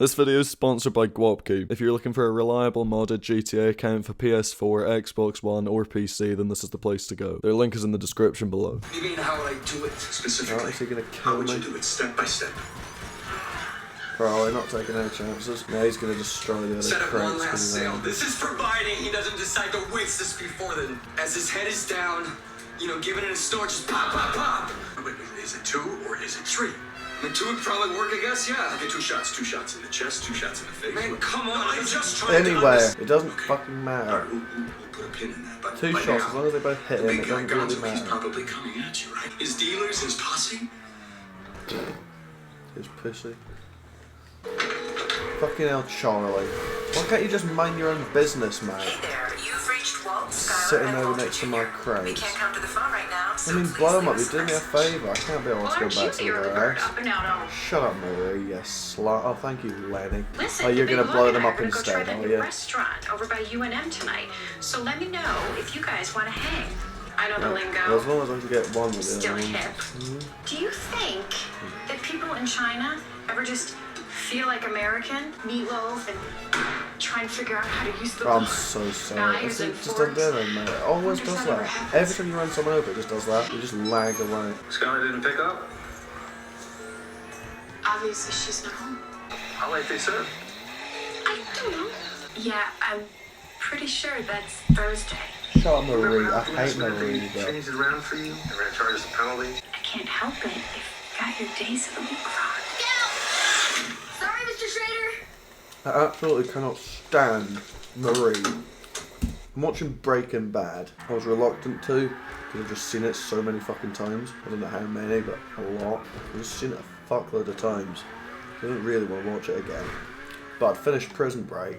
This video is sponsored by Guapcube. If you're looking for a reliable modded GTA account for PS4, Xbox One, or PC, then this is the place to go. Their link is in the description below. You mean how would I do it specifically? Oh, is he gonna How kill would me? you do it step by step? Bro, I'm not taking any chances. Now he's gonna destroy the other Set up one crates. last sale. This is providing he doesn't decide to waste this before then. As his head is down, you know, give it in a store, just pop, pop, pop. Wait, is it 2 or is it 3? I mean, 2 would probably work, I guess, yeah. Okay, 2 shots. 2 shots in the chest, 2 shots in the face. Man, come on, I'm just trying to Anywhere, understand. it doesn't Okay. fucking matter. We'll put a pin in that. But 2 by shots, now, as long as they both hit the him, big it guy doesn't really Gonzo, he's matter. probably coming at you, right? His dealers, his posse. His pussy. Fucking hell, Charlie. Why can't you just mind your own business, man? Hey there, you've reached Walt, Skylar, Sitting and over Walter next to Jr. my We crates. can't come to the phone right now, so I mean, please blow them leave up, you us did me a message. favour. I can't be able to Well, go aren't back you to the the early bird house. up and out on? Shut up, Marie, you slut. Oh, thank you, Lenny. Listen, Oh, you're the gonna Big blow Lug them and I up are gonna go try instead, that are new you? restaurant over by UNM tonight. So let me know if you guys want to hang. I know the lingo. Well, as long as I can get one with the Still other hip. ones. Do you think that people in China ever just feel like American, meatloaf, and try and figure out how to use the Oh, I'm so sorry. knives and Just don't do forks? that, mate. It always Wonder if does that ever that. happens. Every time you run someone over, it just does that. You just lag away. Skylar didn't pick up? Obviously, she's not home. How late they serve? I don't know. Yeah, I'm pretty sure that's Thursday. Shut up, Marie. I hate Marie, but... Changed it around for you? They were gonna charge us a penalty? I can't help it if you got your days of the week wrong. Sorry, Mr. Schrader. I absolutely cannot stand Marie. I'm watching Breaking Bad. I was reluctant to, because I've just seen it so many fucking times. I don't know how many, but a lot. I've just seen it a fuckload of times. I don't really want to watch it again. But I'd finished Prison Break,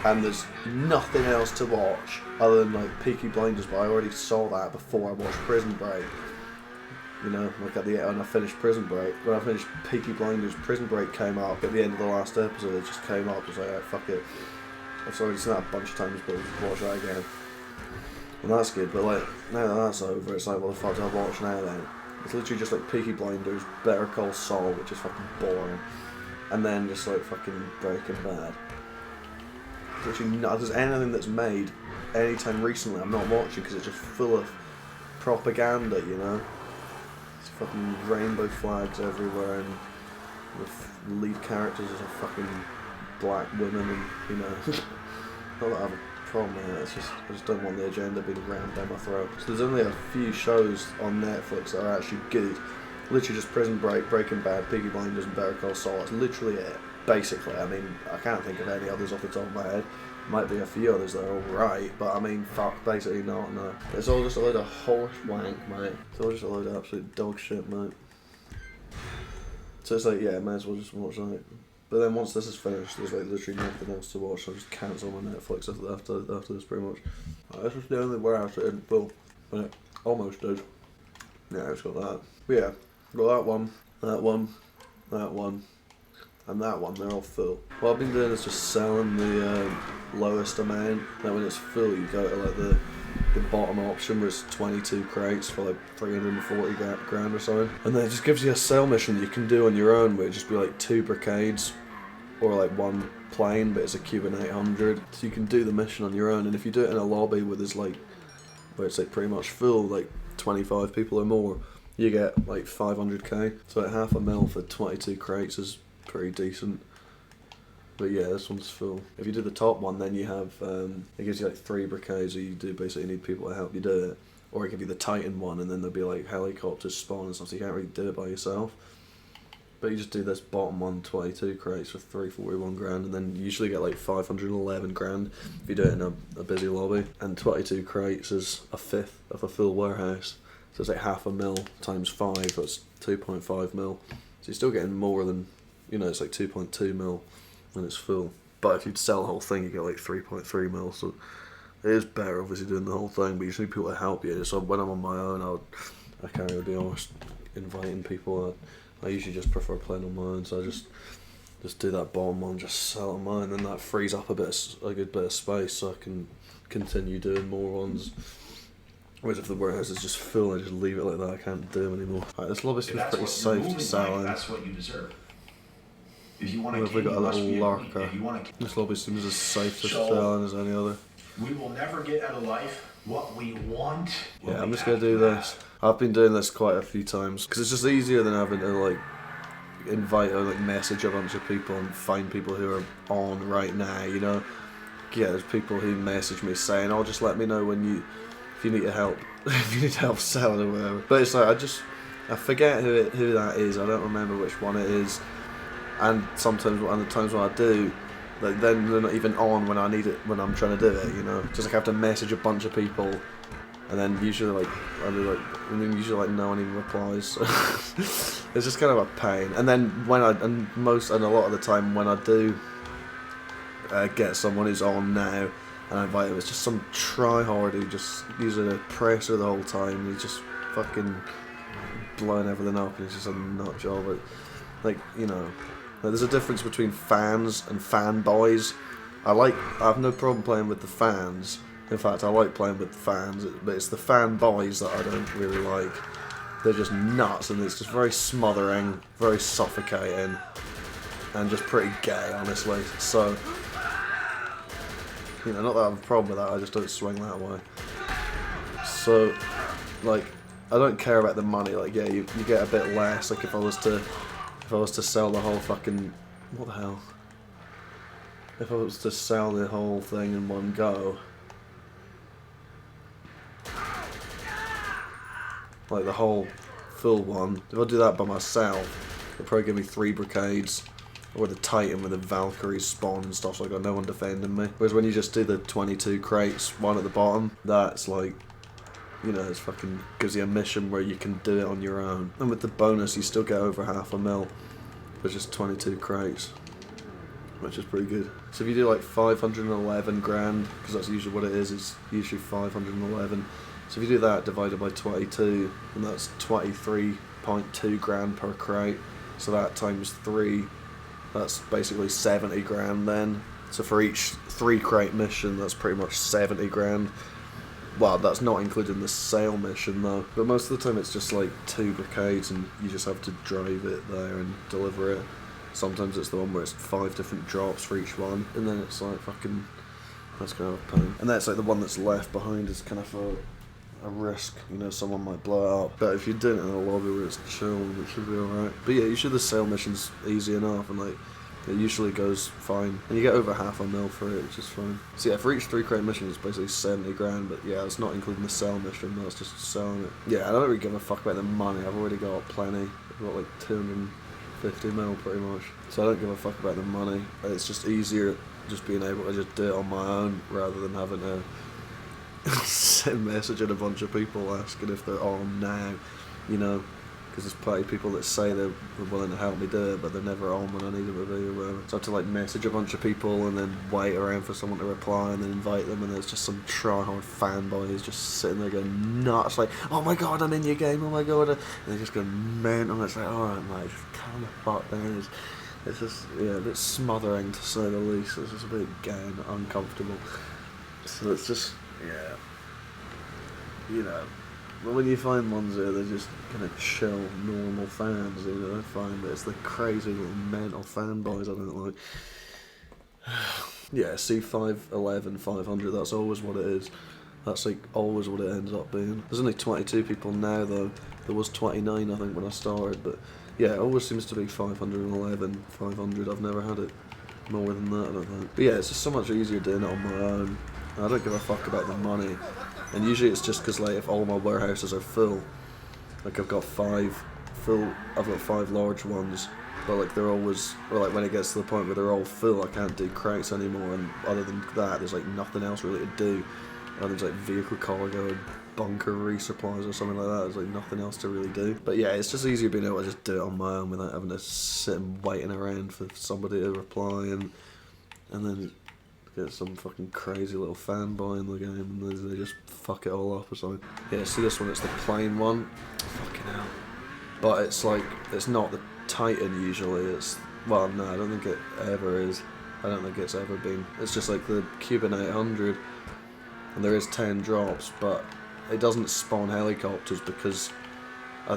and there's nothing else to watch other than like Peaky Blinders, but I already saw that before I watched Prison Break. You know, like at the end when I finished Prison Break, when I finished Peaky Blinders, Prison Break came up at the end of the last episode. It just came up. I was like, alright, fuck it. I've already seen that a bunch of times, but we'll just watch that again. And that's good. But like now that that's over, it's like, what the fuck do I watch now then? It's literally just like Peaky Blinders, Better Call Saul, which is fucking boring, and then just like fucking Breaking Bad. Literally not. There's anything that's made anytime recently I'm not watching because it's just full of propaganda, you know. It's fucking rainbow flags everywhere, and the lead characters are fucking black women, and you know. Not that I have a problem with it. It's just I just don't want the agenda being rammed down my throat. So there's only a few shows on Netflix that are actually good. Literally just Prison Break, Breaking Bad, Peaky Blinders, and Better Call Saul. That's literally it. Basically, I mean, I can't think of any others off the top of my head. Might be a few others that are alright, but I mean, fuck, basically not, no. It's all just a load of horse wank, mate. It's all just a load of absolute dog shit, mate. So it's like, yeah, may as well just watch that. But then once this is finished, there's like literally nothing else to watch, so I'll just cancel my Netflix after this, pretty much. This is the only warehouse it didn't fill. But it almost did. Yeah, it's got that. But yeah, got that one, that one, that one, and that one. They're all full. What I've been doing is just selling the lowest amount. Then when it's full, you go to like the bottom option where it's 22 crates for like 340 grand or so. And then it just gives you a sell mission that you can do on your own, where it just be like 2 brigades or like 1 plane, but it's a Cuban 800. So you can do the mission on your own, and if you do it in a lobby where there's like, where it's like pretty much full, like 25 people or more, you get like 500k. So like half a mil for 22 crates is pretty decent. But yeah, this one's full. If you do the top one, then you have, it gives you like 3 brigades, so you do basically need people to help you do it. Or it could be the Titan one, and then there'll be like helicopters spawn and stuff, so you can't really do it by yourself. But you just do this bottom one, 22 crates for 341 grand, and then you usually get like 511 grand if you do it in a busy lobby. And 22 crates is a fifth of a full warehouse. So it's like half a mil times 5, that's 2.5 mil. So you're still getting more than, you know, it's like 2.2 mil when it's full. But if you'd sell the whole thing, you get like 3.3 mil, so it is better obviously doing the whole thing, but you just need people to help you. So when I'm on my own, I can't really be honest inviting people. I usually just prefer playing on my own, so I just do that bottom one, just sell on mine, and that frees up a good bit of space, so I can continue doing more ones. Whereas if the warehouse is just full, I just leave it like that. I can't do them anymore. Right, this lobby seems pretty safe to sell in. That's what you deserve. If you want What to have we kill, got? A you must little be a lurker. If you want to This lobby seems as safe to So- sell as any other. we will never get out of life what we want. when Yeah, we I'm just gonna have do to this. I've been doing this quite a few times because it's just easier than having to like invite or like message a bunch of people and find people who are on right now. You know, yeah, there's people who message me saying, "Oh, just let me know when if you need help, if you need help selling or whatever." But it's like I forget who that is. I don't remember which one it is, and sometimes the times when I do. Like then they're not even on when I need it when I'm trying to do it, you know. Just like I have to message a bunch of people, and then usually and then usually like no one even replies. So it's just kind of a pain. And then a lot of the time when I do get someone who's on now and I invite them, it's just some tryhard who just using a presser the whole time. And he's just fucking blowing everything up, and it's just a nut job. Like, you know. There's a difference between fans and fanboys. I have no problem playing with the fans. In fact, I like playing with the fans, but it's the fanboys that I don't really like. They're just nuts, and it's just very smothering, very suffocating, and just pretty gay, honestly. So, you know, not that I have a problem with that, I just don't swing that way. So, like, I don't care about the money. Like, yeah, you get a bit less. Like, if I was to sell the whole fucking... What the hell? If I was to sell the whole thing in one go... Like the whole full one. If I do that by myself, it'll probably give me 3 brigades. Or the Titan with the Valkyries spawn and stuff, so I got no one defending me. Whereas when you just do the 22 crates, one at the bottom, that's like... You know, it's fucking gives you a mission where you can do it on your own. And with the bonus, you still get over 500,000 for just 22 crates, which is pretty good. So if you do like 511 grand, because that's usually what it is, it's usually 511. So if you do that divided by 22, and that's 23.2 grand per crate. So that times 3, that's basically 70 grand then. So for each 3 crate mission, that's pretty much 70 grand. Well, that's not including the sale mission though, but most of the time it's just like 2 brigades and you just have to drive it there and deliver it. Sometimes it's the one where it's 5 different drops for each one, and then it's like fucking, that's kind of a pain. And that's like the one that's left behind is kind of a risk, you know, someone might blow it up. But if you're doing it in a lobby where it's chill, it should be alright. But yeah, usually the sale mission's easy enough, and like, it usually goes fine, and you get over 500,000 for it, which is fine. So yeah, for each 3 crate mission, it's basically 70 grand, but yeah, it's not including the sell mission, that's just selling it. Yeah, I don't really give a fuck about the money, I've already got plenty. I've got like 250 mil pretty much, so I don't give a fuck about the money. It's just easier just being able to just do it on my own, rather than having to send messaging a bunch of people asking if they're on now, you know. Because there's plenty of people that say they're willing to help me do it, but they're never on when I need them to be or whatever. So I have to like message a bunch of people and then wait around for someone to reply and then invite them, and there's just some tryhard fanboy who's just sitting there going nuts, like, oh my god, I'm in your game, oh my god, and they just go mental. It's like, alright mate, just calm the fuck down. It's just, yeah, a bit smothering to say the least. It's just a bit gay and uncomfortable. So it's just, yeah, you know. But when you find ones there, they're just kind of chill, normal fans, you know, they're fine, but it's the crazy little mental fanboys I don't like. Yeah, C511, 500, that's always what it is. That's like always what it ends up being. There's only 22 people now though. There was 29 I think when I started, but yeah, it always seems to be 511, 500. I've never had it more than that, I don't think. But yeah, it's just so much easier doing it on my own. I don't give a fuck about the money. And usually it's just because like if all my warehouses are full, like I've got 5 large ones, but like they're always, or like when it gets to the point where they're all full, I can't do crates anymore, and other than that there's like nothing else really to do. And there's like vehicle cargo and bunker resupplies or something like that. There's like nothing else to really do. But yeah, it's just easier being able to just do it on my own without having to sit and waiting around for somebody to reply and then get some fucking crazy little fanboy in the game and then they just fuck it all up or something. Yeah, see this one, it's the plain one. Fucking hell. But it's like, it's not the Titan usually, it's, well no, I don't think it ever is. I don't think it's ever been. It's just like the Cuban 800 and there is 10 drops, but it doesn't spawn helicopters because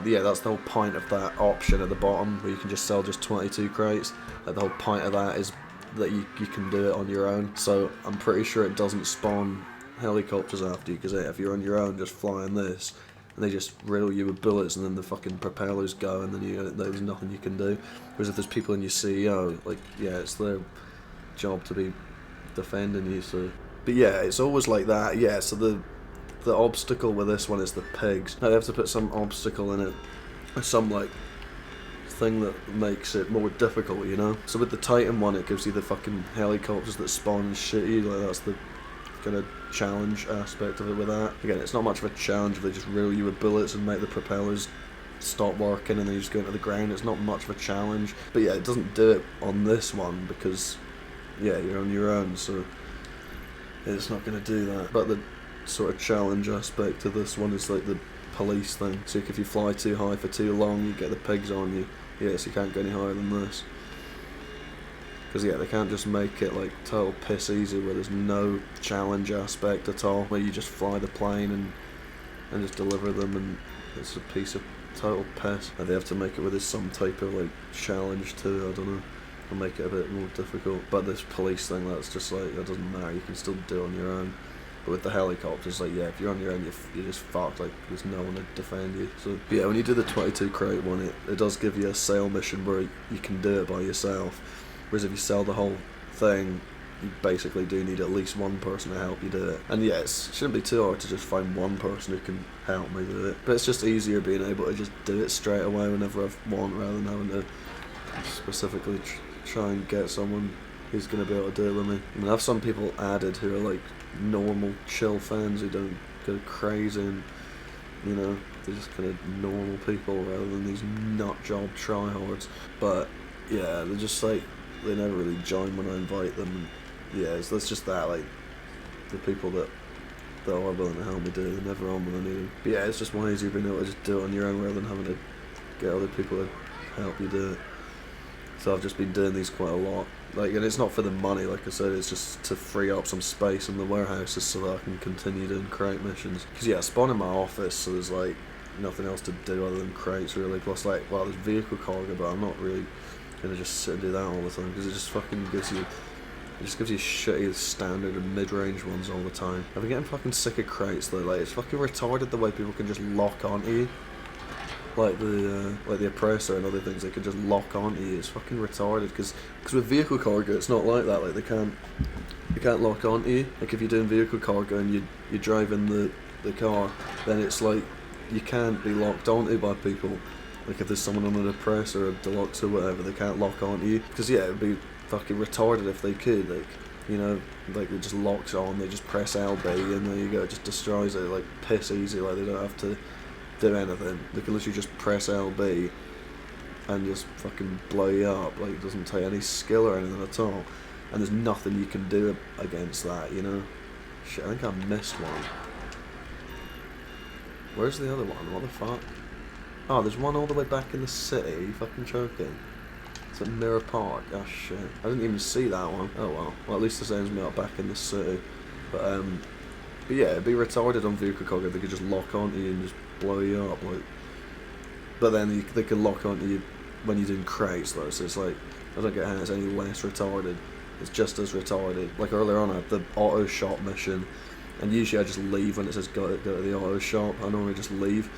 Yeah, that's the whole point of that option at the bottom, where you can just sell just 22 crates. The whole point of that is that you can do it on your own. So I'm pretty sure it doesn't spawn helicopters after you, because if you're on your own just flying this, and they just riddle you with bullets, and then the fucking propellers go, and then there's nothing you can do. Whereas if there's people in your CEO, like, yeah, it's their job to be defending you. So, but yeah, it's always like that. Yeah, so the obstacle with this one is the pigs. Now they have to put some obstacle in it, or some like thing that makes it more difficult, you know. So with the Titan one, it gives you the fucking helicopters that spawn and shit you. Like, that's the kind of challenge aspect of it with that. Again, it's not much of a challenge if they just riddle you with bullets and make the propellers stop working and then you just go into the ground. It's not much of a challenge. But yeah, it doesn't do it on this one because, yeah, you're on your own, so it's not going to do that. But the sort of challenge aspect of this one is like the police thing. So if you fly too high for too long, you get the pigs on you. Yeah, so you can't go any higher than this. Because yeah, they can't just make it like total piss easy where there's no challenge aspect at all, where you just fly the plane and just deliver them, and it's a piece of total piss. And they have to make it where there's some type of like challenge too, I don't know, and make it a bit more difficult. But this police thing, that's just like, that doesn't matter, you can still do it on your own. But with the helicopters, like, yeah, if you're on your own, you're just fucked, like, there's no one to defend you. So, yeah, when you do the 22 crate one, it does give you a sale mission where you can do it by yourself. Whereas if you sell the whole thing, you basically do need at least one person to help you do it. And yeah, it shouldn't be too hard to just find one person who can help me do it. But it's just easier being able to just do it straight away whenever I want, rather than having to specifically try and get someone who's going to be able to do it with me. I mean, I have some people added who are like normal, chill fans who don't go crazy, and, you know, they're just kind of normal people rather than these nut job tryhards. But yeah, they're just like, they never really join when I invite them. And yeah, so that's just that, like, the people that are willing to help me do it, they're never on when I need them. But yeah, it's just one easier being able to just do it on your own rather than having to get other people to help you do it. So I've just been doing these quite a lot. Like, and it's not for the money, like I said, it's just to free up some space in the warehouses so that I can continue doing crate missions. Because yeah, I spawn in my office, so there's like nothing else to do other than crates really. Plus, like, well, there's vehicle cargo, but I'm not really gonna just sit and do that all the time, because it just fucking gives you, it just gives you shitty standard and mid-range ones all the time. I've been getting fucking sick of crates though. Like, it's fucking retarded the way people can just lock onto you. Like the oppressor and other things, they can just lock onto you. It's fucking retarded, because with vehicle cargo it's not like that. Like, they can't lock onto you. Like, if you're doing vehicle cargo and you're driving the car, then it's like you can't be locked onto by people. Like, if there's someone on an oppressor or a deluxe or whatever, they can't lock onto you. Because yeah, it would be fucking retarded if they could. Like, you know, like, it just locks on, they just press LB and there you go, it just destroys it, like, piss easy. Like, they don't have to do anything. They can literally just press LB and just fucking blow you up. Like, it doesn't take any skill or anything at all, and there's nothing you can do against that, you know. Shit, I think I missed one. Where's the other one? What the fuck? Oh, there's one all the way back in the city. Are you fucking joking? It's at Mirror Park. Oh shit, I didn't even see that one. Oh well. Well, at least the sends me out back in the city. But yeah, it'd be retarded on vehicle cargo. They could just lock onto you and just blow you up, like. But then they can lock onto you when you're doing crates though, so it's like, I don't get how it's any less retarded. It's just as retarded. Like, earlier on I had the auto shop mission, and usually I just leave when it says go to the auto shop. I normally just leave,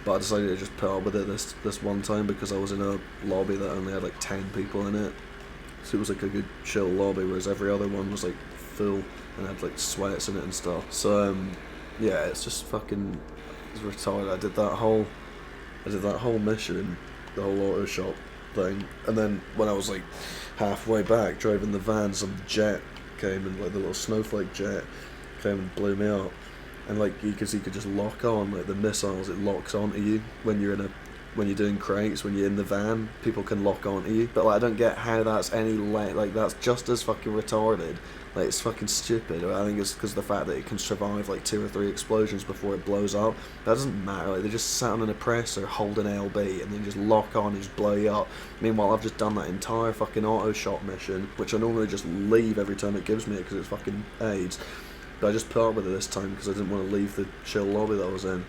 but I decided to just put up with it this one time because I was in a lobby that only had like 10 people in it, so it was like a good chill lobby, whereas every other one was like full and had like sweats in it and stuff. So yeah, it's just fucking, it's retarded. I did that whole mission, the whole auto shop thing, and then when I was like halfway back driving the van, some jet came, and like the little snowflake jet came and blew me up. And like, you could just lock on, like the missiles, it locks onto you when you're doing crates, when you're in the van, people can lock onto you. But like, I don't get how that's any like, that's just as fucking retarded. Like, it's fucking stupid. I think it's because of the fact that it can survive like 2 or 3 explosions before it blows up. That doesn't matter. Like, they just sat on an oppressor holding LB and then just lock on and just blow you up. Meanwhile, I've just done that entire fucking auto shop mission, which I normally just leave every time it gives me it because it's fucking AIDS. But I just put up with it this time because I didn't want to leave the chill lobby that I was in.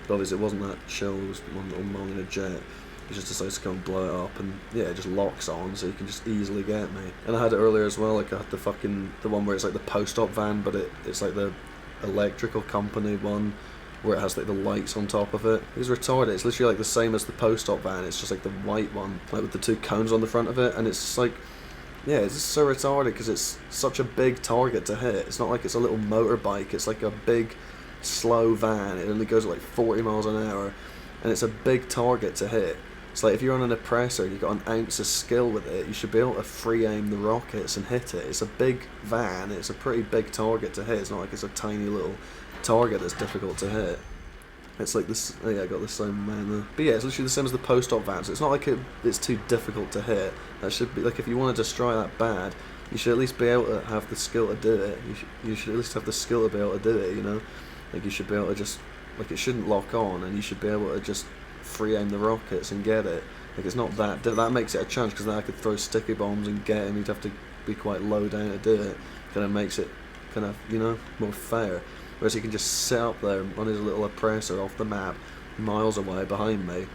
But obviously it wasn't that chill, it was one little mong in a jet. He just decides to go and blow it up, and yeah, it just locks on, so you can just easily get me. And I had it earlier as well, like I had the one where it's like the post-op van, but it's like the electrical company one, where it has like the lights on top of it. It's retarded. It's literally like the same as the post-op van, it's just like the white one, like with the 2 cones on the front of it, and it's just like, yeah, it's just so retarded because it's such a big target to hit. It's not like it's a little motorbike, it's like a big, slow van. It only goes at like 40 miles an hour, and it's a big target to hit. It's like if you're on an oppressor and you've got an ounce of skill with it, you should be able to free aim the rockets and hit it. It's a big van, it's a pretty big target to hit. It's not like it's a tiny little target that's difficult to hit. It's like this, oh yeah, I got the same man there. But yeah, it's literally the same as the post-op van, so it's not like it's too difficult to hit. That should be, like if you want to destroy that bad, you should at least be able to have the skill to do it. You should at least have the skill to be able to do it, you know? Like you should be able to just, like it shouldn't lock on, and you should be able to just free aim the rockets and get it. Like it's not that makes it a challenge, because then I could throw sticky bombs and get him. You'd have to be quite low down to do it. Kind of makes it kind of, you know, more fair. Whereas he can just sit up there on his little oppressor off the map, miles away behind me,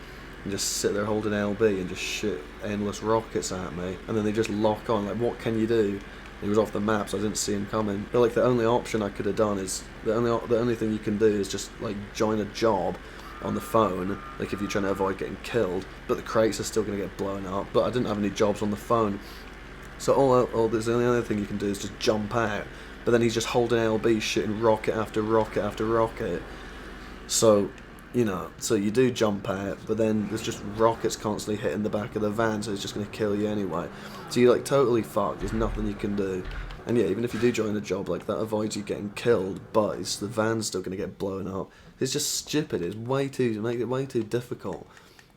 and just sit there holding LB and just shoot endless rockets at me, and then they just lock on. Like, what can you do? He was off the map, so I didn't see him coming. But like the only option I could have done is the only thing you can do is just like join a job on the phone, like if you're trying to avoid getting killed, but the crates are still going to get blown up. But I didn't have any jobs on the phone, so there's the only other thing you can do is just jump out. But then he's just holding LB, shooting rocket after rocket after rocket. So, you know, so you do jump out, but then there's just rockets constantly hitting the back of the van, so it's just going to kill you anyway. So you're like totally fucked, there's nothing you can do. And yeah, even if you do join a job, like that avoids you getting killed, but the van's still going to get blown up. It's just stupid, it makes it way too difficult.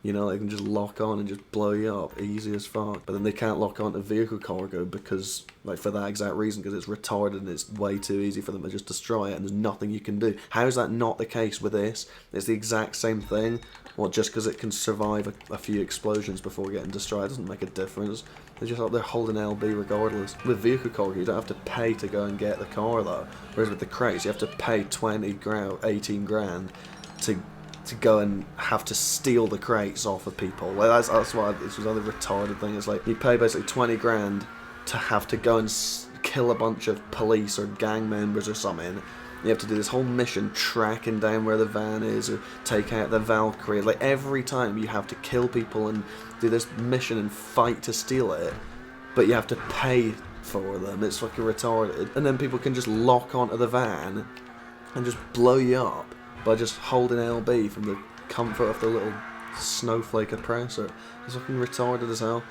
You know, they can just lock on and just blow you up, easy as fuck. But then they can't lock on to vehicle cargo because, like, for that exact reason, because it's retarded and it's way too easy for them to just destroy it, and there's nothing you can do. How is that not the case with this? It's the exact same thing. Well, just because it can survive a few explosions before getting destroyed doesn't make a difference. They're just up there holding LB regardless. With vehicle cargo, you don't have to pay to go and get the car though. Whereas with the crates, you have to pay 20 grand, 18 grand to go and have to steal the crates off of people. Like that's why this was another retarded thing. It's like you pay basically 20 grand to have to go and kill a bunch of police or gang members or something. You have to do this whole mission tracking down where the van is or take out the Valkyrie. Like every time you have to kill people and do this mission and fight to steal it, but you have to pay for them. It's fucking retarded. And then people can just lock onto the van and just blow you up by just holding LB from the comfort of the little snowflake oppressor. It's fucking retarded as hell.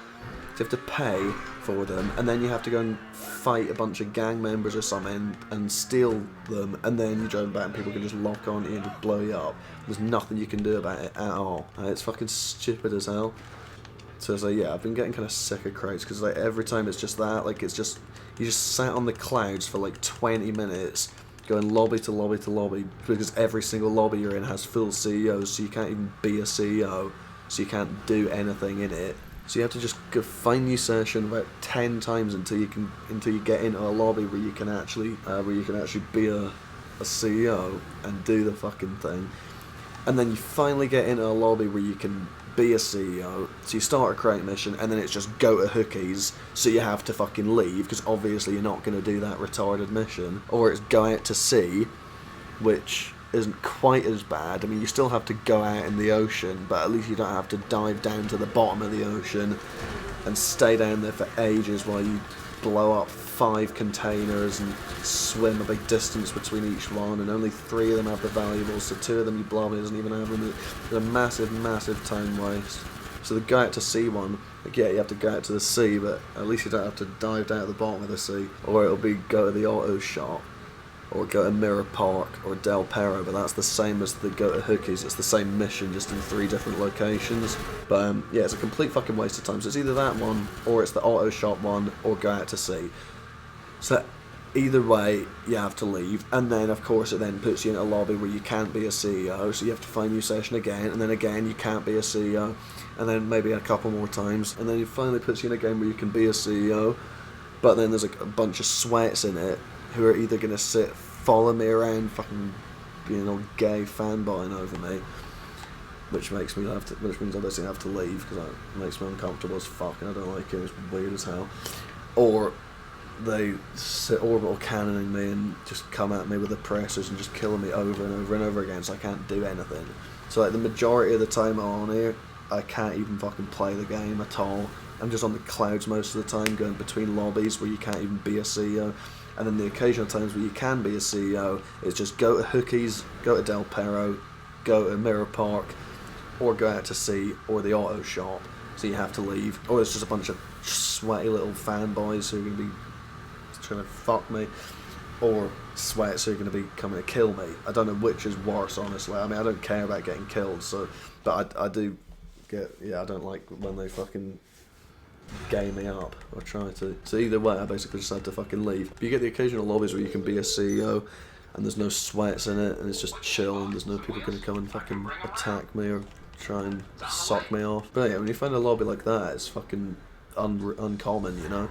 So you have to pay for them, and then you have to go and fight a bunch of gang members or something and steal them, and then you drive back and people can just lock on you and just blow you up. There's nothing you can do about it at all. It's fucking stupid as hell. So it's like, yeah, I've been getting kind of sick of crates, because like every time it's just that, like it's just, you just sat on the clouds for like 20 minutes, going lobby to lobby to lobby, because every single lobby you're in has full CEOs, so you can't even be a CEO, so you can't do anything in it. So you have to just go find your session about 10 times until you get into a lobby where you can actually be a CEO and do the fucking thing. And then you finally get into a lobby where you can be a CEO, so you start a crate mission, and then it's just go to hookies, so you have to fucking leave, because obviously you're not going to do that retarded mission. Or it's go out to sea, which isn't quite as bad. I mean, you still have to go out in the ocean, but at least you don't have to dive down to the bottom of the ocean and stay down there for ages while you blow up 5 containers and swim a big distance between each one, and only 3 of them have the valuables, so 2 of them you blow up, it doesn't even have them. It's a massive time waste. So the go out to sea one, like, yeah, you have to go out to the sea, but at least you don't have to dive down at the bottom of the sea. Or it'll be go to the auto shop, or go to Mirror Park, or Del Perro, but that's the same as the go to hookies. It's the same mission, just in 3 different locations. But yeah, it's a complete fucking waste of time. So it's either that one, or it's the auto shop one, or go out to sea. So either way, you have to leave, and then of course it then puts you in a lobby where you can't be a CEO, so you have to find your session again, and then again you can't be a CEO, and then maybe a couple more times, and then it finally puts you in a game where you can be a CEO, but then there's a bunch of sweats in it who are either going to follow me around fucking being all gay fanboying over me, which makes me which means I basically have to leave because it makes me uncomfortable as fuck and I don't like it. It's weird as hell. Or they sit orbital cannoning me and just come at me with oppressors and just killing me over and over and over again, so I can't do anything. So like the majority of the time I'm on here, I can't even fucking play the game at all. I'm just on the clouds most of the time, going between lobbies where you can't even be a CEO. And then the occasional times where you can be a CEO, it's just go to Hookies, go to Del Perro, go to Mirror Park, or go out to sea, or the auto shop. So you have to leave. Or it's just a bunch of sweaty little fanboys who are going to be trying to fuck me. Or sweats who are going to be coming to kill me. I don't know which is worse, honestly. I mean, I don't care about getting killed, so... But I do get... Yeah, I don't like when they fucking... gay me up, or try to. So either way, I basically just had to fucking leave. But you get the occasional lobbies where you can be a CEO and there's no sweats in it and it's just chill and there's no people gonna come and fucking attack me or try and sock me off. But yeah, when you find a lobby like that, it's fucking uncommon, you know?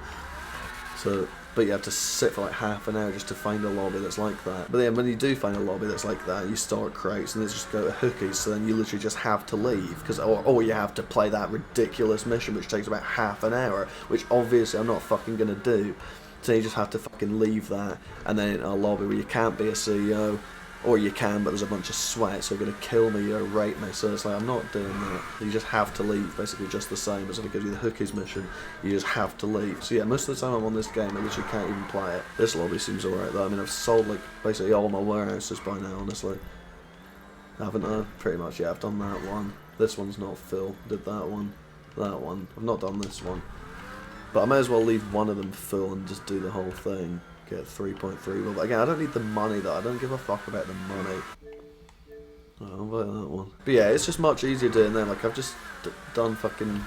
So, but you have to sit for like half an hour just to find a lobby that's like that. But then when you do find a lobby that's like that, you start crates and they just go to Hookies, so then you literally just have to leave, or you have to play that ridiculous mission which takes about half an hour, which obviously I'm not fucking gonna do. So you just have to fucking leave that, and then in a lobby where you can't be a CEO, or you can, but there's a bunch of sweats who are going to kill me or rape me, so it's like, I'm not doing that. You just have to leave, basically just the same as if it gives you the Hookies mission, you just have to leave. So yeah, most of the time I'm on this game, I literally can't even play it. This lobby seems alright though. I mean, I've sold like basically all my warehouses by now, honestly. Haven't I? Pretty much, yeah, I've done that one. This one's not full. Did that one. That one. I've not done this one. But I may as well leave one of them full and just do the whole thing. Get 3.3. But again, I don't need the money though. I don't give a fuck about the money. Oh, I'll buy that one. But yeah, it's just much easier doing them. Like, I've just done fucking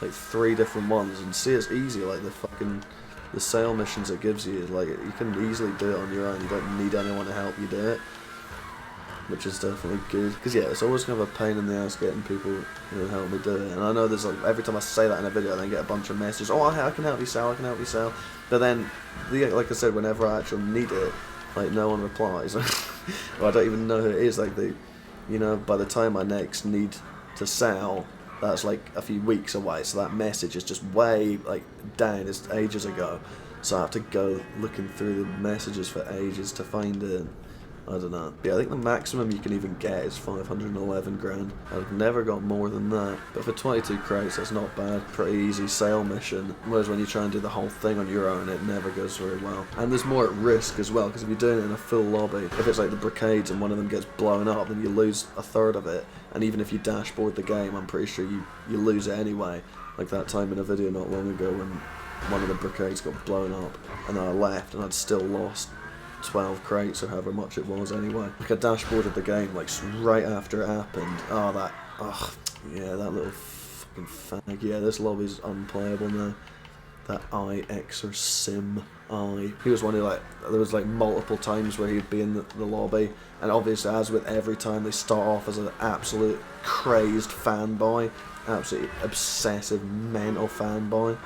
like 3 different ones, and see, it's easy. Like the sale missions it gives you, like you can easily do it on your own. You don't need anyone to help you do it, which is definitely good. Because yeah, it's always kind of a pain in the ass getting people to help me do it. And I know there's like, every time I say that in a video, I then get a bunch of messages. Oh, I can help you sell. I can help you sell. But then, like I said, whenever I actually need it, like no one replies. Or I don't even know who it is. Like you know, by the time I next need to sell, that's like a few weeks away. So that message is just way like down. It's ages ago. So I have to go looking through the messages for ages to find it. I don't know. Yeah, I think the maximum you can even get is 511 grand. I've never got more than that. But for 22 crates, that's not bad. Pretty easy sale mission. Whereas when you try and do the whole thing on your own, it never goes very well. And there's more at risk as well, because if you're doing it in a full lobby, if it's like the brigades and one of them gets blown up, then you lose a third of it. And even if you dashboard the game, I'm pretty sure you lose it anyway. Like that time in a video not long ago when one of the brigades got blown up, and then I left and I'd still lost 12 crates or however much it was anyway. Like, I dashboarded the game like right after it happened. Yeah, that little fucking fag. Yeah, this lobby's unplayable now. That X or Sim I. He was one who, like, there was like multiple times where he'd be in the lobby, and obviously as with every time, they start off as an absolute crazed fanboy, absolutely obsessive mental fanboy,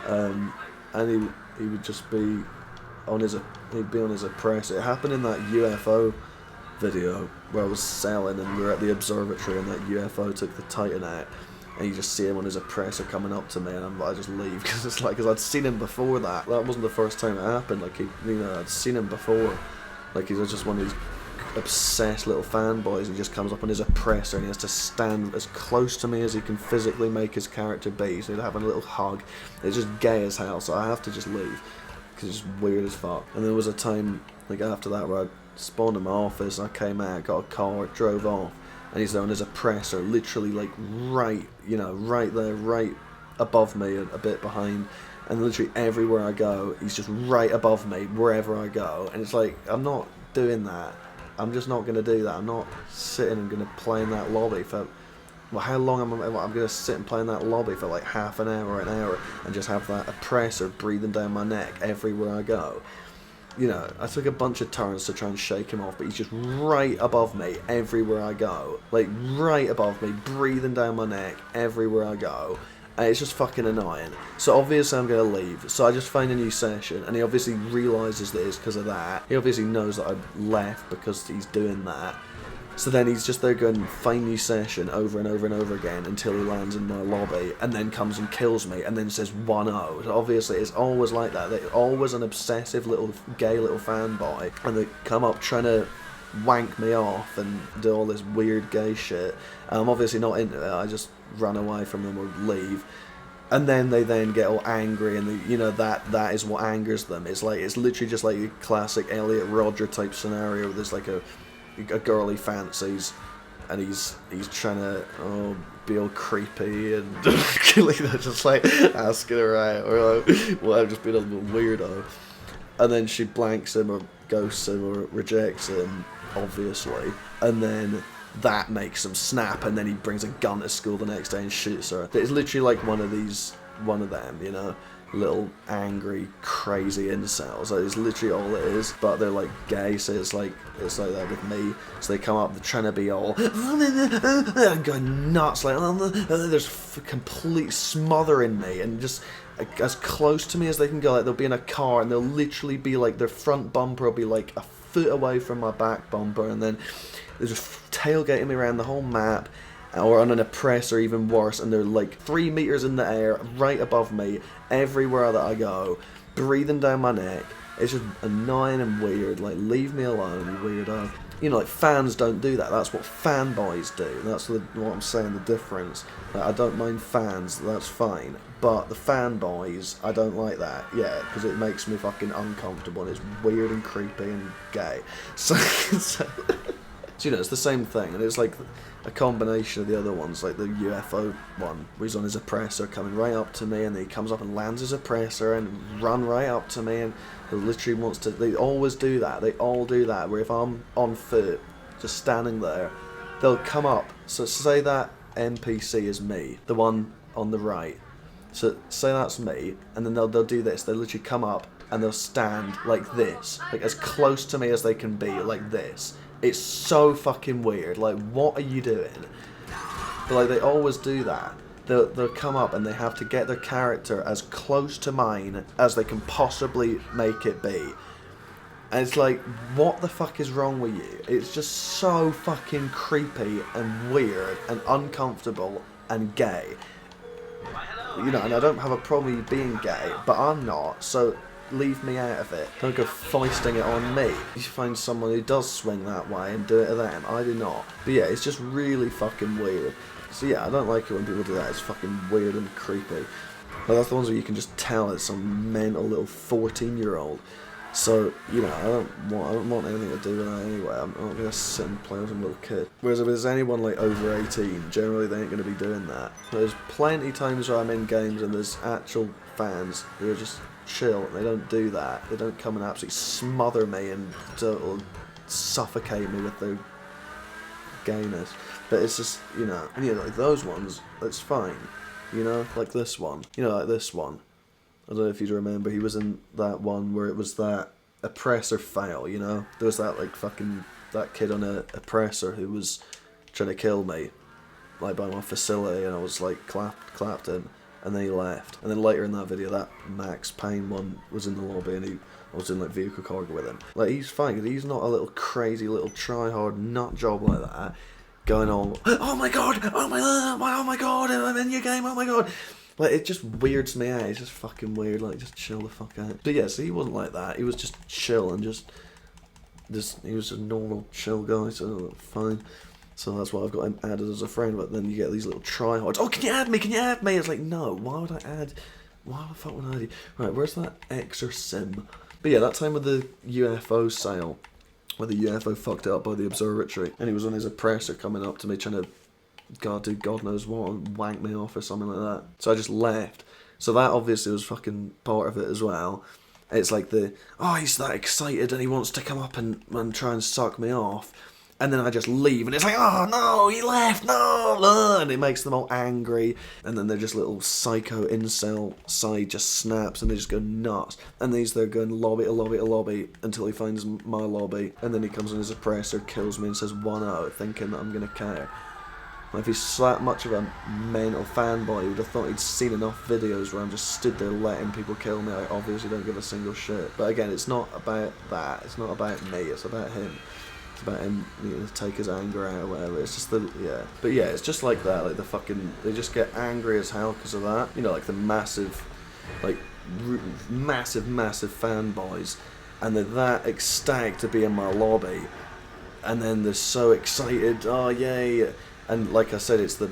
and he would just be on his oppressor. It happened in that UFO video where I was selling and we were at the observatory and that UFO took the Titan out, and you just see him on his oppressor coming up to me, and I just leave because I'd seen him before that. That wasn't the first time it happened. Like, I'd seen him before. Like, he was just one of these obsessed little fanboys, and he just comes up on his oppressor and he has to stand as close to me as he can physically make his character be, so he'd have a little hug. It's just gay as hell, so I have to just leave. Because it's weird as fuck. And there was a time, like after that, where I spawned in my office, I came out, got a car, drove off, and he's there on his oppressor, literally like right there, right above me, a bit behind, and literally everywhere I go, he's just right above me, wherever I go, and it's like, I'm not doing that. I'm just not going to do that. I'm not sitting and going to play in that lobby for... Well, how long I'm going to sit and play in that lobby for like half an hour, and just have that oppressor breathing down my neck everywhere I go. You know, I took a bunch of turns to try and shake him off, but he's just right above me everywhere I go. Like, right above me, breathing down my neck everywhere I go. And it's just fucking annoying. So obviously I'm going to leave. So I just find a new session, and he obviously realises that it's because of that. He obviously knows that I left because he's doing that. So then he's just there going, find new session over and over and over again until he lands in my lobby and then comes and kills me and then says 1-0. So obviously it's always like that. They're always an obsessive little gay little fanboy and they come up trying to wank me off and do all this weird gay shit. And I'm obviously not into it. I just run away from them or leave. And then they then get all angry and they, you know, that is what angers them. It's literally just like a classic Elliot Rodger type scenario. There's like a girl he fancies, and he's trying to be all creepy and just like asking her out, or like, well, I've just been a little weirdo, and then she blanks him or ghosts him or rejects him, obviously, and then that makes him snap, and then he brings a gun to school the next day and shoots her. It's literally like one of them, you know, little angry crazy incels. Like, it's literally all it is, but they're like gay, so it's like that with me. So they come up, they're trying to be all going nuts, like there's complete smothering me and just as close to me as they can go. Like they'll be in a car and they'll literally be like, their front bumper will be like a foot away from my back bumper, and then they're just tailgating me around the whole map, or on an oppressor, even worse, and they're like 3 meters in the air, right above me, everywhere that I go, breathing down my neck. It's just annoying and weird. Like, leave me alone, you weirdo. You know, like, fans don't do that. That's what fanboys do. That's what I'm saying, the difference. Like, I don't mind fans, that's fine. But the fanboys, I don't like that. Yeah, because it makes me fucking uncomfortable, and it's weird and creepy and gay. So you know, it's the same thing, and it's like a combination of the other ones, like the UFO one, where he's on his oppressor coming right up to me, and then he comes up and lands his oppressor and run right up to me, and he literally wants to. They always do that. They all do that. Where if I'm on foot, just standing there, they'll come up. So say that NPC is me, the one on the right. So say that's me, and then they'll do this. They'll literally come up and they'll stand like this, like as close to me as they can be, like this. It's so fucking weird. Like, what are you doing? But like, they always do that. They'll come up and they have to get their character as close to mine as they can possibly make it be. And it's like, what the fuck is wrong with you? It's just so fucking creepy and weird and uncomfortable and gay. You know, and I don't have a problem with you being gay, but I'm not, so leave me out of it. Don't go foisting it on me. You find someone who does swing that way and do it to them. I do not. But yeah, it's just really fucking weird. So yeah, I don't like it when people do that. It's fucking weird and creepy. But that's the ones where you can just tell it's some mental little 14-year-old. So, you know, I don't want anything to do with that anyway. I'm not going to sit and play with some little kid. Whereas if there's anyone like over 18, generally they ain't going to be doing that. There's plenty of times where I'm in games and there's actual fans who are just chill. They don't do that. They don't come and absolutely smother me and suffocate me with their gayness. But it's just, you know, like those ones, that's fine. You know, like this one. You know, like this one. I don't know if you remember, he was in that one where it was that oppressor fail, you know? There was that, like, fucking, that kid on a oppressor who was trying to kill me, like, by my facility, and I was, like, clapped him, and then he left. And then later in that video, that Max Payne one was in the lobby, and I was in, like, vehicle cargo with him. Like, he's fine, because he's not a little crazy little try-hard nut job like that, going on, oh my god, I'm in your game, oh my god. Like, it just weirds me out. It's just fucking weird. Like, just chill the fuck out. But yeah, so he wasn't like that. He was just chill and just he was a normal chill guy, so fine. So that's why I've got him added as a friend. But then you get these little tryhards. Oh, can you add me? Can you add me? It's like, no. Why would I add? Why the fuck would I add you? Right, where's that extra sim? But yeah, that time with the UFO sale, where the UFO fucked it up by the observatory, and he was on his oppressor coming up to me trying to do God knows what, wank me off or something like that. So I just left. So that obviously was fucking part of it as well. It's like he's that excited and he wants to come up and try and suck me off. And then I just leave and it's like, oh no, he left, no, and it makes them all angry. And then they're just little psycho incel side just snaps and they just go nuts. And they're going lobby to lobby to lobby until he finds my lobby. And then he comes on his oppressor, kills me and says 1-0, thinking that I'm going to care. If he's that much of a mental fanboy, he would have thought he'd seen enough videos where I'm just stood there letting people kill me. I obviously don't give a single shit. But again, it's not about that. It's not about me. It's about him. It's about him needing to take his anger out or whatever. It's just but yeah, it's just like that. Like they just get angry as hell because of that. You know, like the massive, like massive fanboys, and they're that ecstatic to be in my lobby, and then they're so excited. Oh yay! And like I said, it's the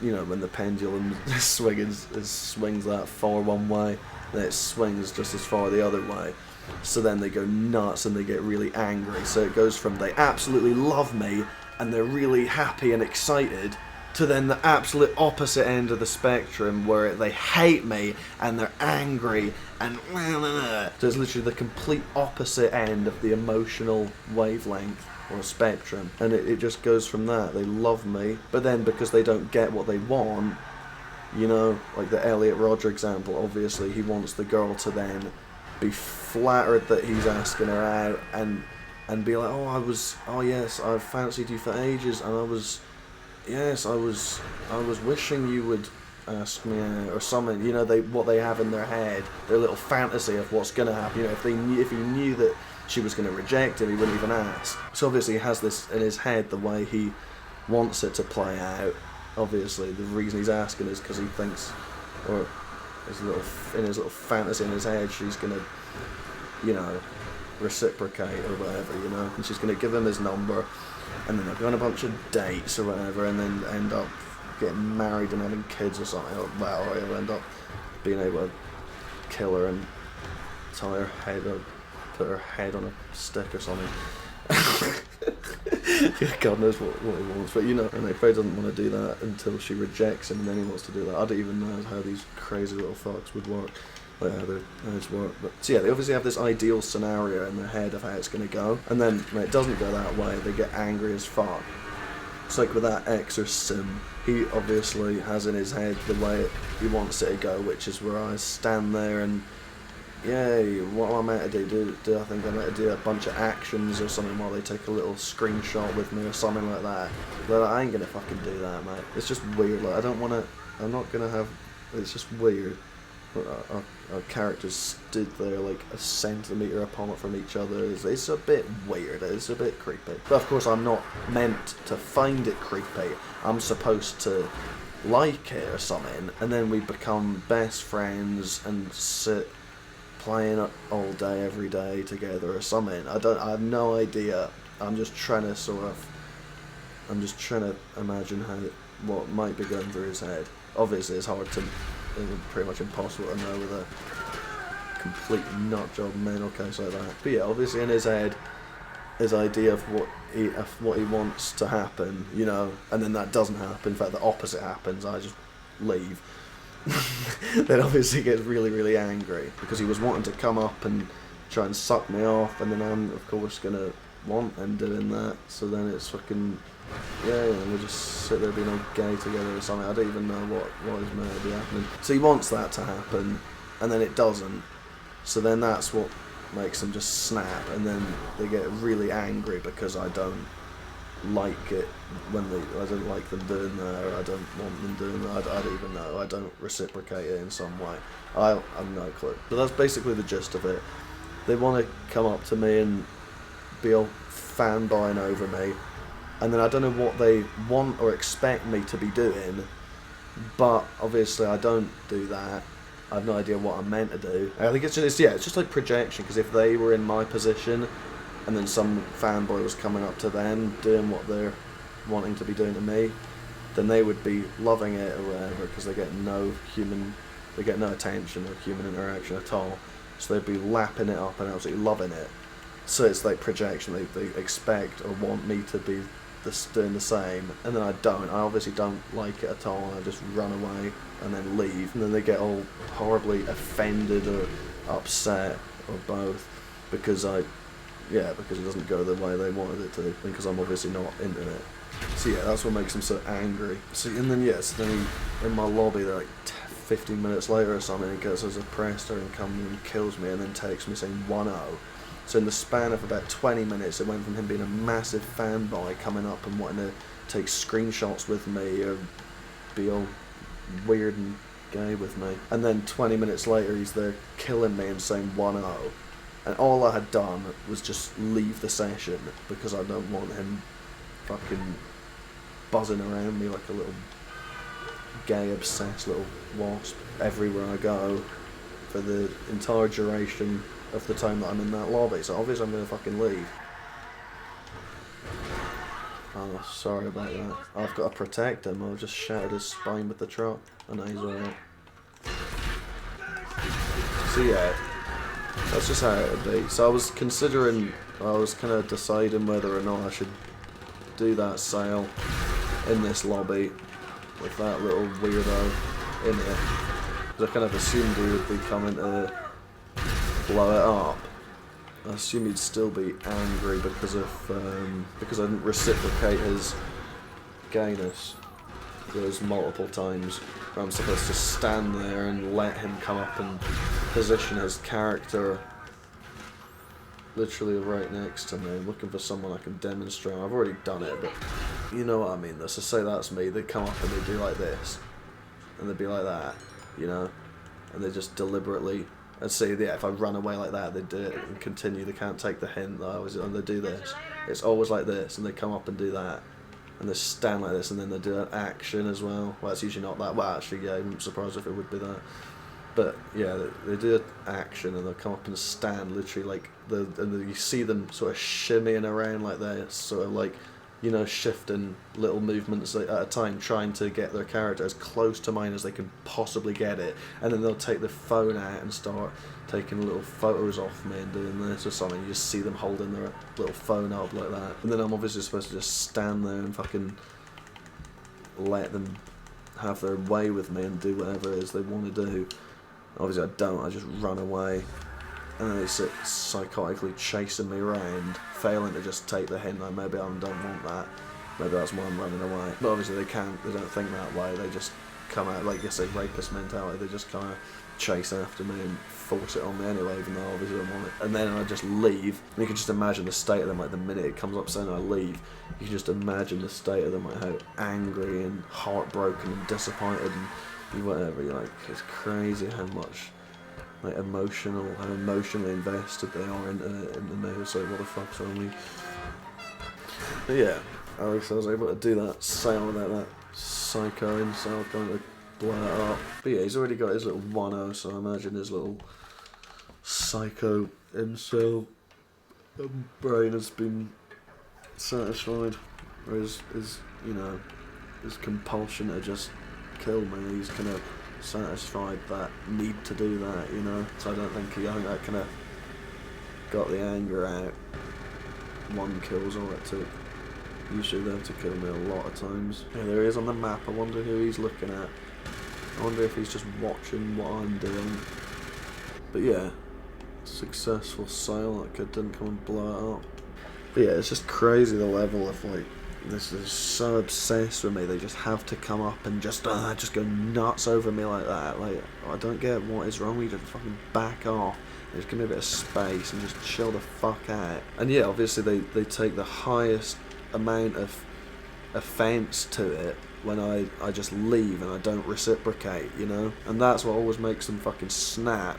you know, when the pendulum swings that far one way, then it swings just as far the other way. So then they go nuts and they get really angry. So it goes from they absolutely love me and they're really happy and excited, to then the absolute opposite end of the spectrum where they hate me and they're angry and so it's literally the complete opposite end of the emotional wavelength or spectrum, and it just goes from that. They love me, but then because they don't get what they want, you know, like the Elliot Rodger example, obviously he wants the girl to then be flattered that he's asking her out and be like, oh yes, I've fancied you for ages, and I was wishing you would ask me out or something. You know, what they have in their head, their little fantasy of what's gonna happen. You know, if he knew that she was going to reject him, he wouldn't even ask. So obviously he has this in his head the way he wants it to play out. Obviously the reason he's asking is because he thinks, or in his little fantasy in his head, she's going to, you know, reciprocate or whatever, you know, and she's going to give him his number, and then they'll go on a bunch of dates or whatever, and then end up getting married and having kids or something. Or he'll end up being able to kill her and tie her head up, put her head on a stick or something. God knows what he wants, but you know, and if he doesn't want to do that until she rejects him, and then he wants to do that. I don't even know how these crazy little fucks would work, like how their heads work. But so yeah, they obviously have this ideal scenario in their head of how it's going to go, and then when it doesn't go that way, they get angry as fuck. It's like with that exorcism, he obviously has in his head the way he wants it to go, which is where I stand there and, yay, what am I meant to do? Do I think I'm meant to do a bunch of actions or something while they take a little screenshot with me or something like that? But I ain't gonna fucking do that, mate. It's just weird. Like, I'm not gonna have, it's just weird. Our characters stood there like a centimetre apart from each other. It's a bit weird, it's a bit creepy. But of course I'm not meant to find it creepy. I'm supposed to like it or something, and then we become best friends and sit playing all day every day together or something. I have no idea. I'm just trying to imagine what might be going through his head. Obviously it's pretty much impossible to know with a complete nutjob mental case like that. But yeah, obviously in his head, his idea of what he wants to happen, you know, and then that doesn't happen. In fact, the opposite happens. I just leave. Then obviously he gets really, really angry because he was wanting to come up and try and suck me off, and then I'm of course gonna want him doing that. So then it's fucking, yeah, we'll just sit there being all gay together or something. I don't even know what is meant to be happening. So he wants that to happen, and then it doesn't. So then that's what makes them just snap, and then they get really angry because I don't like it when I don't like them doing that, or I don't want them doing that. I don't even know. I don't reciprocate it in some way. I've no clue. But that's basically the gist of it. They want to come up to me and be all fanboying over me, and then I don't know what they want or expect me to be doing, but obviously I don't do that. I have no idea what I'm meant to do. I think it's just like projection, because if they were in my position and then some fanboy was coming up to them doing what they're wanting to be doing to me, then they would be loving it or whatever, because they get no attention or human interaction at all. So they'd be lapping it up and absolutely loving it. So it's like projection. They expect or want me to be doing the same, and then I don't. I obviously don't like it at all, and I just run away and then leave, and then they get all horribly offended or upset or both because it doesn't go the way they wanted it to, because I'm obviously not into it. So yeah, that's what makes them so angry. So and then then he, in my lobby, they're like 15 minutes later or something, he gets as a prester and comes and kills me, and then takes me saying 1-0. So in the span of about 20 minutes, it went from him being a massive fanboy coming up and wanting to take screenshots with me or be all weird and gay with me, and then 20 minutes later he's there killing me and saying 1-0. And all I had done was just leave the session because I don't want him fucking buzzing around me like a little gay obsessed little wasp everywhere I go for the entire duration of the time that I'm in that lobby. So obviously I'm gonna fucking leave. Oh, sorry about that. I've got to protect him. I've just shattered his spine with the truck. I know he's alright. So yeah, that's just how it would be. So I was kind of deciding whether or not I should do that sale in this lobby with that little weirdo in it. Because I kind of assumed he would be coming to blow it up. I assume he'd still be angry because I didn't reciprocate his gayness. There's multiple times where I'm supposed to stand there and let him come up and position his character literally right next to me. I'm looking for someone I can demonstrate. I've already done it, but you know what I mean. So say that's me. They come up and they do like this, and they'd be like that, you know, and they just deliberately. And see, yeah, if I run away like that, they do it and continue. They can't take the hint that I was, and they do this. It's always like this, and they come up and do that, and they stand like this, and then they do an action as well. Well, it's usually not that. Well, actually, yeah, I'm surprised if it would be that. But yeah, they do an action, and they'll come up and stand literally like and you see them sort of shimmying around like this, sort of like, you know, shifting little movements at a time, trying to get their character as close to mine as they can possibly get it. And then they'll take their phone out and start taking little photos off me and doing this or something. You just see them holding their little phone up like that. And then I'm obviously supposed to just stand there and fucking let them have their way with me and do whatever it is they want to do. Obviously I don't, I just run away. And then they sit psychotically chasing me around, failing to just take the hint that maybe I don't want that. Maybe that's why I'm running away. But obviously they can't, they don't think that way. They just come out, like I say, rapist mentality. They just kind of chase after me and force it on me anyway, even though obviously I don't want it. And then I just leave. And you can just imagine the state of them, like the minute it comes up saying I leave, you can just imagine the state of them, like how angry and heartbroken and disappointed and whatever. You're like, it's crazy how much like emotionally invested they are in me. It's like, what the fuck's wrong with me? But yeah, Alex, I was able to do that sale without that psycho himself going to blow it up. But yeah, he's already got his little 1-0, so I imagine his little psycho incel brain has been satisfied. Or his you know, his compulsion to just kill me, he's kind of satisfied that need to do that, you know. So I think that kind of got the anger out. One kill's all it took. Usually they have to kill me a lot of times. Yeah, there he is on the map. I wonder who he's looking at. I wonder if he's just watching what I'm doing. But yeah, successful sale. That kid didn't come and blow it up. But yeah, it's just crazy the level of like, this is so obsessed with me. They just have to come up and just go nuts over me like that. Like, I don't get what is wrong with you. Just fucking back off. Just give me a bit of space and just chill the fuck out. And yeah, obviously they take the highest amount of offence to it when I just leave and I don't reciprocate, you know. And that's what always makes them fucking snap.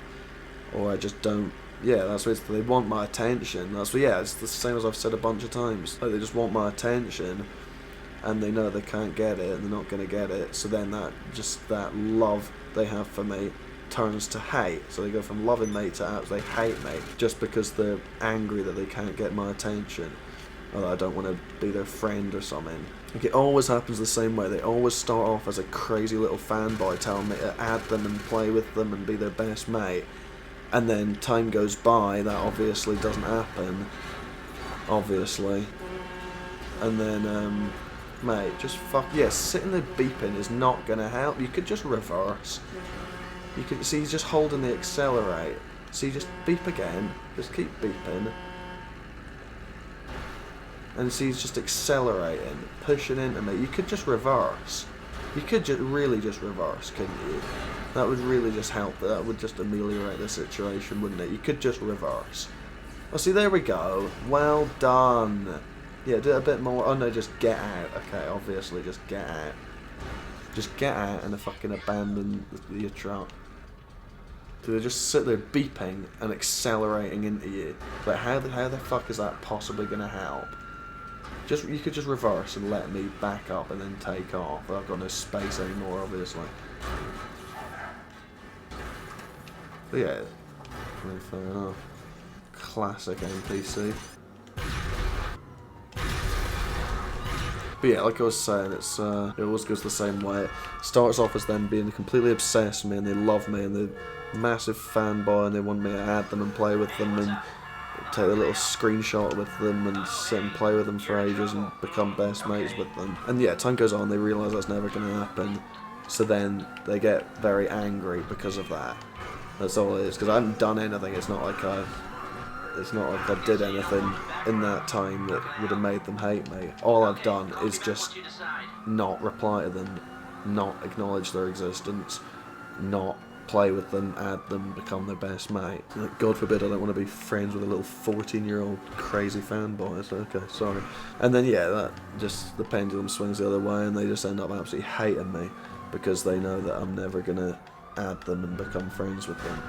Or I just don't. Yeah, that's what they want my attention. That's what, yeah, it's the same as I've said a bunch of times. Like, they just want my attention, and they know they can't get it, and they're not gonna get it. So then that love they have for me turns to hate. So they go from loving me to absolutely hate me, just because they're angry that they can't get my attention, or that I don't want to be their friend or something. Like, it always happens the same way. They always start off as a crazy little fanboy telling me to add them and play with them and be their best mate. And then time goes by, that obviously doesn't happen, obviously. And then, mate, just fuck, yeah, sitting there beeping is not gonna help. You could just reverse. You can see he's just holding the accelerate. So you just beep again, just keep beeping. And see he's just accelerating, pushing into me. You could just reverse. You could really just reverse, couldn't you? That would really just help. That would just ameliorate the situation, wouldn't it? You could just reverse. Oh, see, there we go. Well done. Yeah, do it a bit more. Oh, no, just get out. Okay, obviously, just get out. Just get out and fucking abandon your truck. Do they just sit there beeping and accelerating into you? Like, how the fuck is that possibly going to help? You could just reverse and let me back up and then take off. I've got no space anymore, obviously. But yeah, fair enough. Classic NPC. But yeah, like I was saying, it always goes the same way. It starts off as them being completely obsessed with me, and they love me, and they're massive fanboy, and they want me to add them and play with them, and take a little screenshot with them, and sit and play with them for ages, and become best mates with them. And yeah, time goes on, they realise that's never going to happen, so then they get very angry because of that. That's all it is, because I haven't done anything. It's not like I did anything in that time that would have made them hate me. All I've done is just not reply to them, not acknowledge their existence, not play with them, add them, become their best mate. Like, God forbid I don't want to be friends with a little 14-year-old crazy fanboy. So, okay, sorry. And then yeah, that just the pendulum swings the other way, and they just end up absolutely hating me because they know that I'm never gonna add them and become friends with them.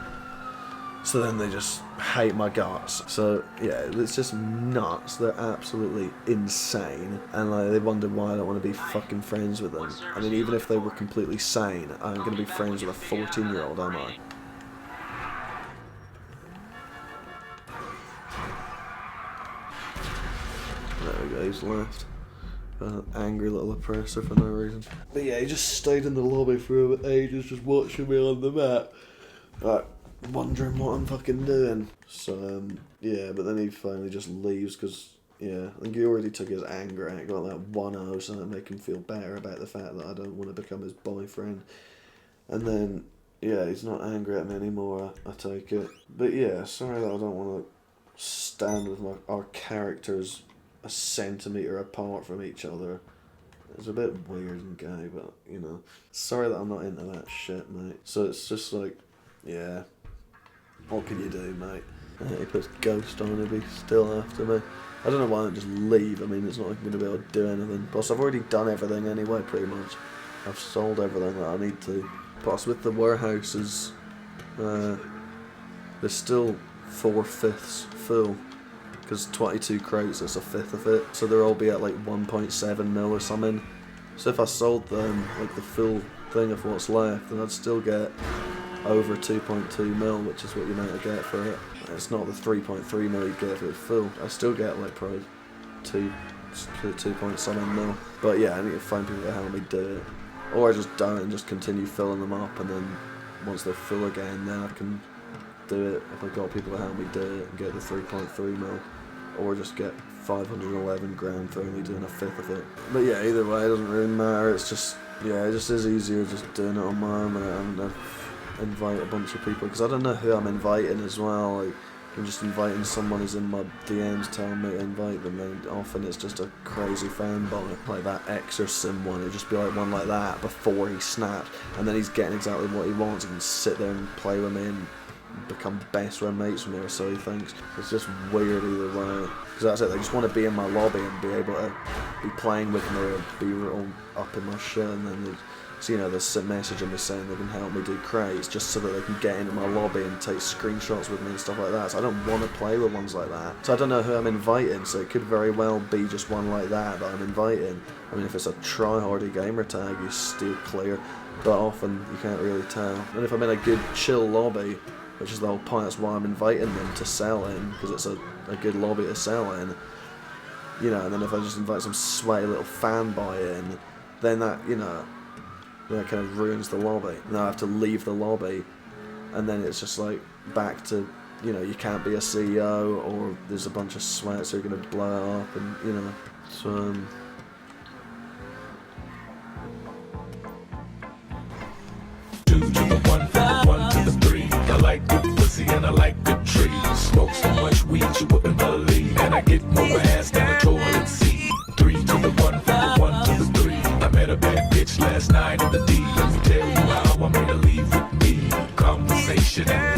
So then they just hate my guts. So yeah, it's just nuts. They're absolutely insane, and like, they wonder why I don't want to be fucking friends with them. I mean, even if they were completely sane, I'm gonna be friends with a 14-year-old, am I? There we go, he's left. An angry little oppressor for no reason. But yeah, he just stayed in the lobby for ages, just watching me on the map. Like, wondering what I'm fucking doing. So, yeah, but then he finally just leaves because, yeah, I think he already took his anger out, got that 1-0, so that make him feel better about the fact that I don't want to become his boyfriend. And then, yeah, he's not angry at me anymore, I take it. But yeah, sorry that I don't want to stand with our characters a centimetre apart from each other. It's a bit weird and gay, but, you know. Sorry that I'm not into that shit, mate. So it's just like, yeah. What can you do, mate? He puts ghost on, he'll be still after me. I don't know why I don't just leave. I mean, it's not like I'm going to be able to do anything. Plus, I've already done everything anyway, pretty much. I've sold everything that I need to. Plus, with the warehouses, there's still 4/5 full. Because 22 crates, it's a fifth of it. So they'll all be at like 1.7 mil or something. So if I sold them, like the full thing of what's left, then I'd still get over 2.2 mil, which is what you meant to get for it. It's not the 3.3 mil you get if it's full. I still get like probably 2 point something mil. But yeah, I need to find people to help me do it. Or I just don't and just continue filling them up, and then once they're full again, then I can do it if I've got people to help me do it and get the 3.3 mil. Or just get 511 grand for only doing a fifth of it. But yeah, either way, it doesn't really matter. It's just, yeah, it just is easier just doing it on my own and invite a bunch of people, because I don't know who I'm inviting as well. Like, I'm just inviting someone who's in my DMs telling me to invite them, and often it's just a crazy fanboy, like that Exorcism one. It'll just be like one like that before he snapped, and then he's getting exactly what he wants. He can sit there and play with me and become best friend mates with me, or so he thinks. It's just weird either way, because that's it. They just want to be in my lobby and be able to be playing with me or be all up in my shit, and then they, so, you know, they're messaging me saying they can help me do crates just so that they can get into my lobby and take screenshots with me and stuff like that. So I don't want to play with ones like that. So I don't know who I'm inviting, so it could very well be just one like that I'm inviting. I mean, if it's a try-hardy gamer tag, you steer clear, but often you can't really tell. And if I'm in a good chill lobby, which is the whole point, that's why I'm inviting them to sell in, because it's a good lobby to sell in. You know, and then if I just invite some sweaty little fanboy in, then that, you know, that kind of ruins the lobby. Now I have to leave the lobby, and then it's just like back to, you know, you can't be a CEO, or there's a bunch of sweats who are going to blow it up, and, you know, so, Two to the one to the three. I like good pussy and I like good trees. Smoke so much weed you wouldn't believe, and I get more ass than a toilet seat. 3 to the 1 to the 3. I met a bad bitch last night in the D. Let me tell you how I made her leave with me. Conversation and